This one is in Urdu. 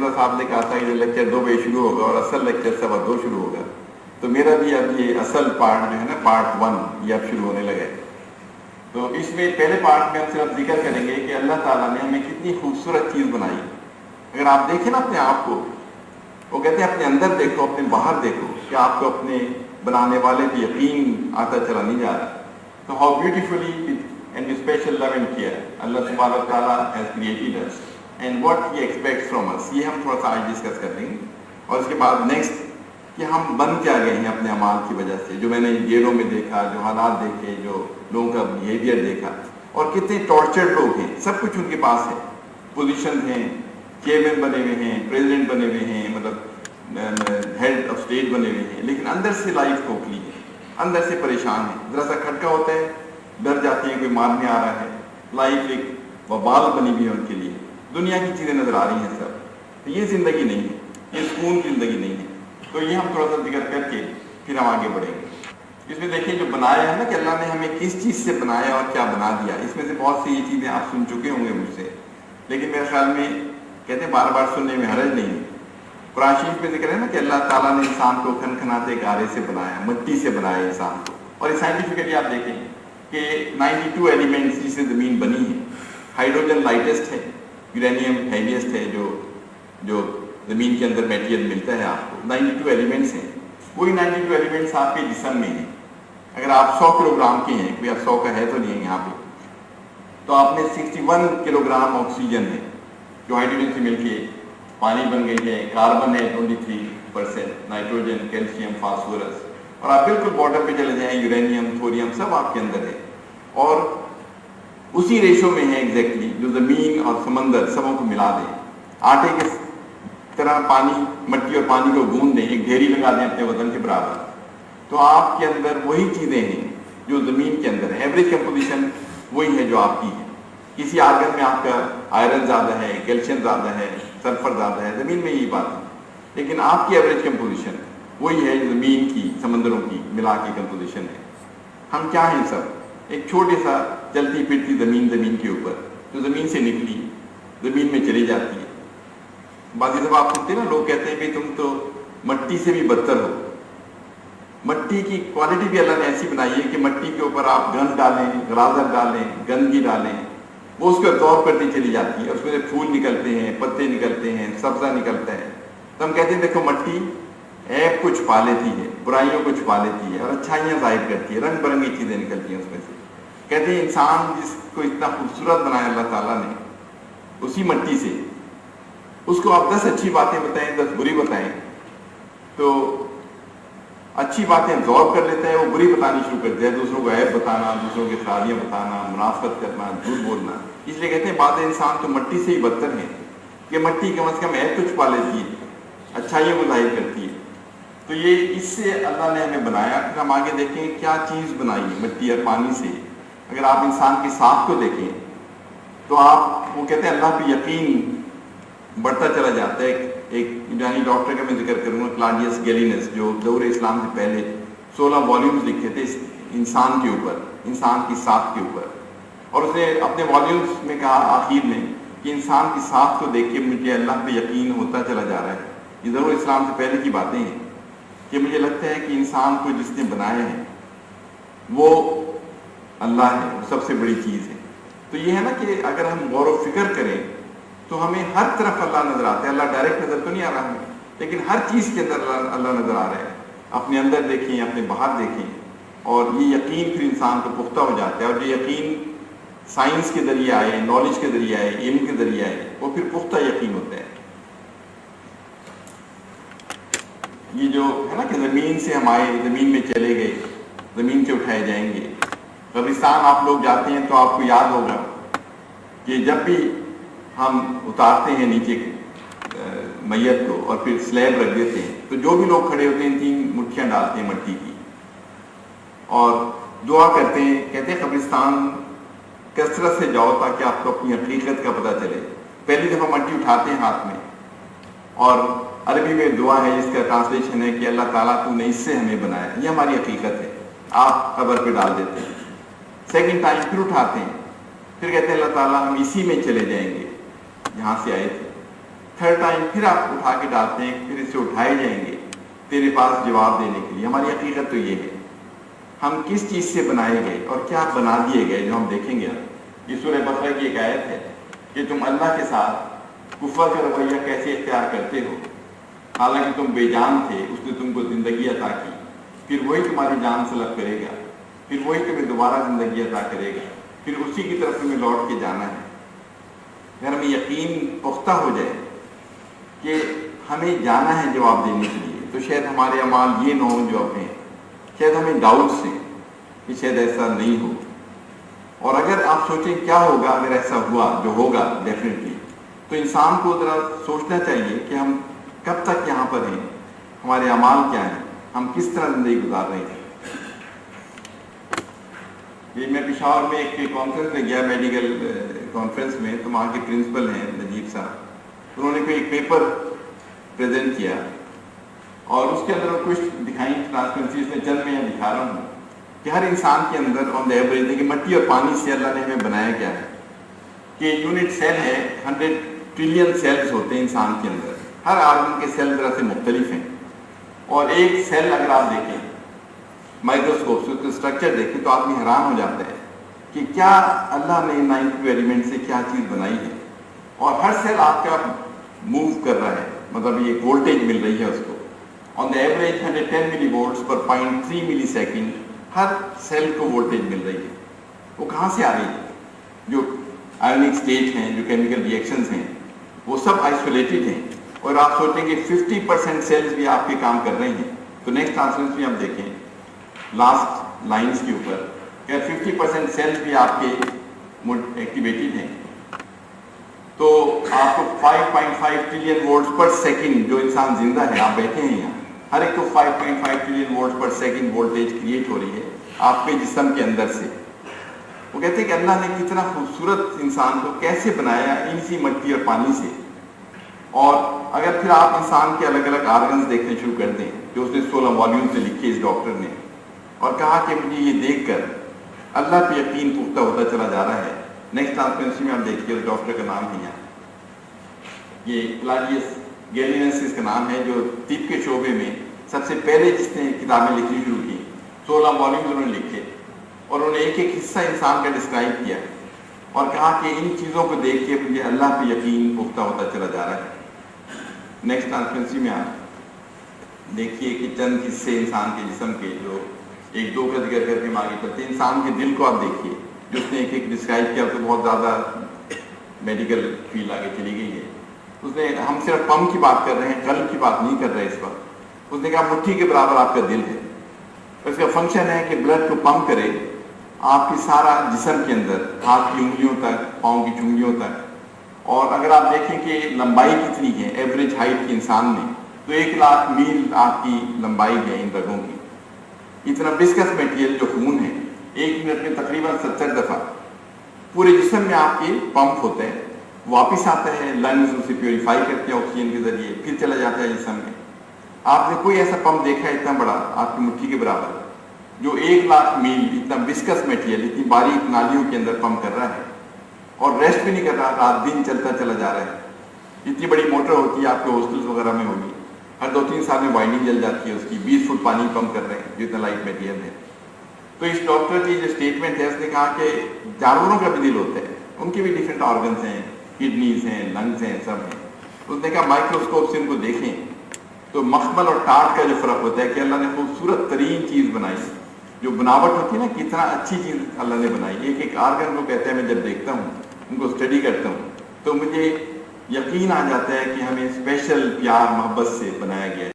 حفظہ صاحب نے کہا تھا کہ لیکچر 2 بجے شروع ہوگا اور اصل لیکچر 2:15 شروع ہوگا، تو میرا بھی اب یہ اصل پارٹ جو ہے نا پارٹ 1 یہ اب شروع ہونے لگا ہے۔ تو اس میں پہلے پارٹ میں ہم صرف ذکر کریں گے کہ اللہ تعالیٰ نے ہمیں کتنی خوبصورت چیز بنائی۔ اگر آپ دیکھیں نا اپنے آپ کو، وہ کہتے ہیں اپنے اندر دیکھو، اپنے باہر دیکھو کہ آپ کو اپنے بنانے والے پہ یقین آتا چلا نہیں جا رہا۔ تو how beautifully and special love and care اللہ سبحانہ و تعالیٰ has created us and what he expects from us, یہ ہم تھوڑا سا آج ڈسکس کر لیں گے۔ اور اس کے بعد نیکسٹ کہ ہم بن کیا گئے ہیں اپنے اعمال کی وجہ سے، جو میں نے جیلوں میں دیکھا، جو حالات دیکھے، جو لوگوں کا بیہیویئر دیکھا، اور کتنے ٹارچرڈ لوگ ہیں، سب کچھ ان کے پاس ہے، پوزیشن ہیں، چیئرمین بنے ہوئے ہیں، پریزیڈنٹ بنے ہوئے ہیں، مطلب ہیڈ آف اسٹیٹ بنے ہوئے ہیں، لیکن اندر سے لائف کھوکھلی ہے، اندر سے پریشان ہے، ذرا سا کھٹکا ہوتا ہے ڈر جاتے ہیں کوئی مارنے آ رہا ہے، لائف ایک وبال بنی ہوئی ہے ان کے لیے، دنیا کی چیزیں نظر آ رہی ہیں سب۔ تو یہ زندگی نہیں ہے، یہ سکون کی زندگی نہیں ہے۔ تو یہ ہم تھوڑا سا ذکر کر کے پھر ہم آگے بڑھیں گے۔ اس میں دیکھیں جو بنایا ہے نا کہ اللہ نے ہمیں کس چیز سے بنایا اور کیا بنا دیا، اس میں سے بہت سی یہ چیزیں آپ سن چکے ہوں گے مجھ سے، لیکن میرے خیال میں کہتے ہیں بار بار سننے میں حرج نہیں ہے۔ قرآن شریف میں ذکر ہے نا کہ اللہ تعالیٰ نے انسان کو کھنکھناتے گارے سے بنایا، مٹی سے بنایا انسان کو، اور سائنٹیفکلی آپ دیکھیں کہ 92 ایلیمنٹس جس سے زمین بنی ہے، ہائیڈروجن لائٹسٹ ہے، یورینیم ہیویسٹ ہے، جو زمین کے اندر میٹیریل ملتا ہے آپ کو، 92 ایلیمنٹس ہیں، وہی 92 ایلیمنٹس آپ کے جسم میں ہیں۔ اگر آپ 100 کلو گرام کے ہیں، کوئی 100 کا ہے تو نہیں ہے یہاں پہ، تو آپ میں 61 کلو گرام آکسیجن ہے جو ہائیڈروجن سے مل کے پانی بن گئی ہے، کاربن ہے 23%، نائٹروجن، کیلشیم، فاسفورس، اور آپ بالکل باٹم پہ چلے جائیں یورینیم، تھوریم سب آپ کے اندر ہے، اور اسی ریشو میں ہے ایگزیکٹلی جو زمین اور سمندر سبوں کو ملا دیں، آٹے کے طرح پانی، مٹی اور پانی کو گوندھ دیں، ایک ڈھیری لگا دیں اپنے وزن کے برابر، تو آپ کے اندر وہی چیزیں ہیں جو زمین کے اندر ہے، ایوریج کمپوزیشن وہی ہے جو آپ کی ہے۔ کسی آرگن میں آپ کا آئرن زیادہ ہے، کیلشیم زیادہ ہے، سلفر زیادہ ہے، زمین میں یہی بات ہے، لیکن آپ کی ایوریج کمپوزیشن وہی ہے جو زمین کی، سمندروں کی ملا کی کمپوزیشن ہے۔ ہم کیا ہیں سب؟ ایک چھوٹے سا چلتی پھرتی زمین کے اوپر جو زمین سے نکلی زمین میں چلی جاتی ہے۔ بعض دفعہ آپ سنتے ہیں نا، لوگ کہتے ہیں کہ تم تو مٹی سے بھی بدتر ہو۔ مٹی کی کوالٹی بھی اللہ نے ایسی بنائی ہے کہ مٹی کے اوپر آپ گند ڈالیں، غلازت ڈالیں، گندگی ڈالیں، وہ اس کو ابزارب کرتی چلی جاتی ہے، اس میں سے پھول نکلتے ہیں، پتے نکلتے ہیں، سبزہ نکلتا ہے۔ تو ہم کہتے ہیں دیکھو مٹی عیب کو چھپا لیتی ہے، برائیوں کو چھپا لیتی ہے، اور اچھائیاں ظاہر کرتی ہے، رنگ برنگی چیزیں نکلتی ہیں اس میں سے۔ کہتے ہیں انسان جس کو اتنا خوبصورت بنایا اللہ تعالیٰ نے اسی مٹی سے، اس کو آپ 10 اچھی باتیں بتائیں، 10 بری بتائیں، تو اچھی باتیں ابزارب کر لیتا ہے، وہ بری بتانی شروع کر دیا ہے، دوسروں کو عیب بتانا، دوسروں کی خرابیاں بتانا، منافقت کرنا، جھوٹ بولنا۔ اس لیے کہتے ہیں بعض انسان تو مٹی سے ہی بدتر ہیں کہ مٹی کم از کم عیب تو چھپا لیتی ہے، اچھائیوں کو ظاہر کرتی ہے۔ تو یہ اس سے اللہ نے ہمیں بنایا۔ پھر ہم آگے دیکھیں کیا چیز بنائی ہے مٹی اور پانی سے۔ اگر آپ انسان کی ساکھ کو دیکھیں تو آپ وہ کہتے ہیں اللہ پہ یقین بڑھتا چلا جاتا ہے۔ ایک یونانی ڈاکٹر کا میں ذکر کروں گا، کلاڈیس گیلینس، جو دور اسلام سے پہلے 16 والیومز لکھے تھے انسان کے اوپر، انسان کی ساکھ کے اوپر، اور اس نے اپنے والیومز میں کہا آخر میں کہ انسان کی ساکھ کو دیکھ کے مجھے اللہ پہ یقین ہوتا چلا جا رہا ہے۔ یہ ضرور اسلام سے پہلے کی باتیں ہیں کہ مجھے لگتا ہے کہ انسان کو جس نے بنایا ہے وہ اللہ ہے، وہ سب سے بڑی چیز ہے۔ تو یہ ہے نا کہ اگر ہم غور و فکر کریں تو ہمیں ہر طرف اللہ نظر آتا ہے۔ اللہ ڈائریکٹ نظر تو نہیں آ رہا ہمیں، لیکن ہر چیز کے اندر اللہ نظر آ رہا ہے۔ اپنے اندر دیکھیں، اپنے باہر دیکھیں، اور یہ یقین پھر انسان کو پختہ ہو جاتا ہے، اور یہ یقین سائنس کے ذریعے آئے، نالج کے ذریعے آئے، علم کے ذریعے آئے، وہ پھر پختہ یقین ہوتا ہے۔ یہ جو ہے نا کہ زمین سے ہم آئے، زمین میں چلے گئے، زمین سے اٹھائے جائیں گے۔ قبرستان آپ لوگ جاتے ہیں تو آپ کو یاد ہوگا کہ جب بھی ہم اتارتے ہیں نیچے میت کو اور پھر سلیب رکھ دیتے ہیں تو جو بھی لوگ کھڑے ہوتے ہیں 3 مٹھیاں ڈالتے ہیں مٹی کی اور دعا کرتے ہیں۔ کہتے ہیں قبرستان کثرت سے جاؤ تاکہ آپ کو اپنی حقیقت کا پتہ چلے۔ پہلی دفعہ مٹی اٹھاتے ہیں ہاتھ میں، اور عربی میں دعا ہے جس کا ٹرانسلیشن ہے کہ اللہ تعالیٰ تو نے اس سے ہمیں بنایا، یہ ہماری حقیقت ہے، آپ قبر پہ ڈال دیتے ہیں۔ سیکنڈ ٹائم پھر اٹھاتے ہیں، پھر کہتے ہیں اللہ تعالیٰ ہم اسی میں چلے جائیں گے جہاں سے آئے تھے۔ تھرڈ ٹائم پھر آپ اٹھا کے ڈالتے ہیں، پھر اس سے اٹھائے جائیں گے تیرے پاس جواب دینے کے لیے۔ ہماری حقیقت تو یہ ہے، ہم کس چیز سے بنائے گئے اور کیا بنا دیے گئے، جو ہم دیکھیں گے۔ یہ سورہ بقرہ کی ایک آیت ہے کہ تم اللہ کے ساتھ کفر کا رویہ کیسے اختیار کرتے ہو، حالانکہ تم بے جان تھے، اس نے تم کو زندگی عطا کی، پھر وہی تمہاری جان سلب کرے گا، پھر وہی تمہیں دوبارہ زندگی عطا کرے گا، پھر اسی کی طرف تمہیں لوٹ کے جانا ہے۔ اگر ہمیں یقین پختہ ہو جائے کہ ہمیں جانا ہے جواب دینے کے لیے، تو شاید ہمارے اعمال یہ نہ ہوں جو اب ہیں، شاید ہمیں ڈاؤٹس ہیں کہ شاید ایسا نہیں ہو۔ اور اگر آپ سوچیں کیا ہوگا اگر ایسا ہوا، جو ہوگا ڈیفینیٹلی، تو انسان کو ذرا سوچنا چاہیے کہ ہم کب تک یہاں پر ہیں، ہمارے اعمال کیا ہیں، ہم کس طرح زندگی گزار رہے ہیں۔ یہ میں پشاور میں ایک کانفرنس میں گیا، میڈیکل کانفرنس میں، تو وہاں کے پرنسپل ہیں نجیب صاحب، انہوں نے کوئی ایک پیپر پریزنٹ کیا اور اس کے اندر کچھ دکھائیں ٹرانسپیرنسی، اس میں چند میں دکھا رہا ہوں کہ ہر انسان کے اندر آن دا ایوریج، کہ مٹی اور پانی سے اللہ نے ہمیں بنایا کیا ہے کہ یونٹ سیل ہے، 100 ٹریلین سیلز ہوتے ہیں انسان کے اندر، ہر آرگن کے سیل ذرا سے مختلف ہیں، اور ایک سیل اگر آپ دیکھیں مائکروسکوپ سے اس کا اسٹرکچر دیکھیں تو آدمی حیران ہو جاتا ہے کہ کیا اللہ نے 92 ایلیمنٹ سے کیا چیز بنائی ہے، اور ہر سیل آپ کا موو کر رہا ہے، مطلب یہ وولٹیج مل رہی ہے اس کو آن دا ایوریج 110 ملی وولٹس پر 0.3 ملی سیکنڈ، ہر سیل کو وولٹیج مل رہی ہے۔ وہ کہاں سے آ رہی ہے؟ جو آئونک اسٹیٹ ہیں، جو کیمیکل ری ایکشنز ہیں، وہ سب آئسولیٹڈ ہیں، اور آپ سوچیں کہ 50% سیلز بھی آپ کے کام کر رہے ہیں۔ تو نیکسٹ ٹرانسفرنس بھی ہم دیکھیں لاسٹ لائنز کے اوپر کہ 50% سیلز بھی آپ کے ایکٹیویٹڈ ہیں، تو آپ کو 5.5 ٹریلین وولٹس پر سیکنڈ، جو انسان زندہ ہے، آپ بیٹھے ہیں یہاں، ہر ایک کو 5.5 trillion volts per second voltage create ہو رہی ہے آپ کے جسم کے اندر سے۔ وہ کہتے ہیں کہ اللہ نے کتنا خوبصورت انسان کو کیسے بنایا اسی مٹی اور پانی سے۔ اور اگر پھر آپ انسان کے الگ الگ آرگنز دیکھنے شروع کر دیں، جو اس نے 16 والیومز میں لکھے اس ڈاکٹر نے، اور کہا کہ مجھے یہ دیکھ کر اللہ پہ یقین پختہ ہوتا چلا جا رہا ہے۔ نیکسٹ ٹرانسپیرنسی میں آپ دیکھیے، اس ڈاکٹر کا نام ہے یہاں، یہ پلاجیس گیلینسس کا نام ہے، جو طب کے شعبے میں سب سے پہلے جس نے کتابیں لکھنی شروع کی، 16 والیومز انہوں نے لکھے، اور انہوں نے ایک ایک حصہ انسان کا ڈسکرائب کیا اور کہا کہ ان چیزوں کو دیکھ کے مجھے اللہ پہ یقین پختہ ہوتا چلا جا رہا ہے۔ نیکسٹ ٹرانسپیرنسی میں آپ دیکھیے کہ چند حصے انسان کے جسم کے، جو ایک دو کا ذکر کر کے آگے چلتے ہیں۔ انسان کے دل کو آپ دیکھیے، جو اس نے ایک ایک ڈسکرائب کیا، تو بہت زیادہ میڈیکل فیلڈ آگے چلی گئی ہے۔ اس نے، ہم صرف پمپ کی بات کر رہے ہیں، قلب کی بات نہیں کر رہے اس وقت۔ اس نے کہا مٹھی کے برابر آپ کا دل ہے، اس کا فنکشن ہے کہ بلڈ کو پمپ کرے آپ کی سارا جسم کے اندر، ہاتھ کی انگلیوں تک، پاؤں کی چنگلیوں تک۔ اور اگر آپ دیکھیں کہ لمبائی کتنی ہے ایوریج ہائٹ کی انسان میں، تو 1,00,000 میل آپ کی لمبائی ہے ان رگوں کی۔ اتنا وسکس میٹیریل جو خون ہے، 1 منٹ میں تقریباً 70 دفعہ پورے جسم میں آپ کے پمپ ہوتے ہیں، واپس آتا ہے، لنگز اسے پیوریفائی کرتے ہیں آکسیجن کے ذریعے، پھر چلا جاتا ہے جسم میں۔ آپ نے کوئی ایسا پمپ دیکھا ہے اتنا بڑا، آپ کی مٹھی کے برابر، جو 1,00,000 میل اتنا وسکس میٹیریل اتنی باریک نالیوں کے اندر پمپ کر رہا ہے، اور ریسٹ بھی نہیں کر رہا، رات دن چلتا چلا جا رہا ہے۔ اتنی بڑی موٹر ہوتی ہے، آپ کے ہاسٹلس وغیرہ میں ہوگی، ہر 2-3 سال میں وائنڈنگ جل جاتی ہے اس کی، 20 فٹ پانی پمپ کر رہے ہیں، جو اتنا لائٹ میٹیریل ہے۔ تو اس ڈاکٹر کی جو اسٹیٹمنٹ ہے، اس نے کہا کہ جانوروں کا بھی دل ہوتا ہے، ان کے بھی ڈفرینٹ آرگنس ہیں، کڈنیز ہیں، لنگز ہیں، سب ہیں۔ اس نے کہا مائکروسکوپ سے ان کو دیکھیں تو مخمل اور ٹاٹ کا جو فرق ہوتا ہے کہ اللہ نے خوبصورت ترین چیز بنائی، جو بناوٹ ہوتی ہے نا، کتنا اچھی چیز اللہ نے بنائی، ایک ایک آرگن کو کہتا ہے، میں جب دیکھتا ہوں، ان کو اسٹڈی کرتا ہوں، تو مجھے یقین آ جاتا ہے کہ ہمیں اسپیشل پیار محبت سے بنایا گیا ہے۔